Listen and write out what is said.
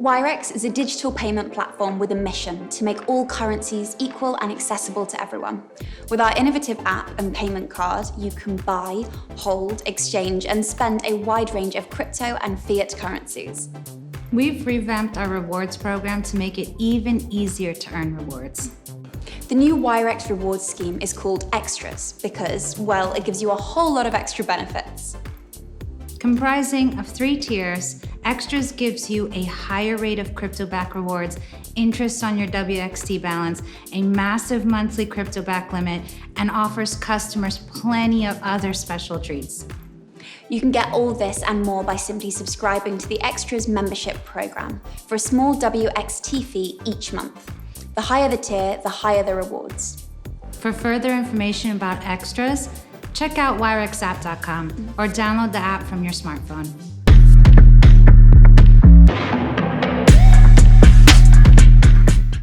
Wirex is a digital payment platform with a mission to make all currencies equal and accessible to everyone. With our innovative app and payment card, you can buy, hold, exchange, and spend a wide range of crypto and fiat currencies. We've revamped our rewards program to make it even easier to earn rewards. The new Wirex rewards scheme is called Extras because, well, it gives you a whole lot of extra benefits. Comprising of 3 tiers, Extras gives you a higher rate of Cryptoback rewards, interest on your WXT balance, a massive monthly Cryptoback limit, and offers customers plenty of other special treats. You can get all this and more by simply subscribing to the Extras membership program for a small WXT fee each month. The higher the tier, the higher the rewards. For further information about Extras, check out WirexApp.com or download the app from your smartphone.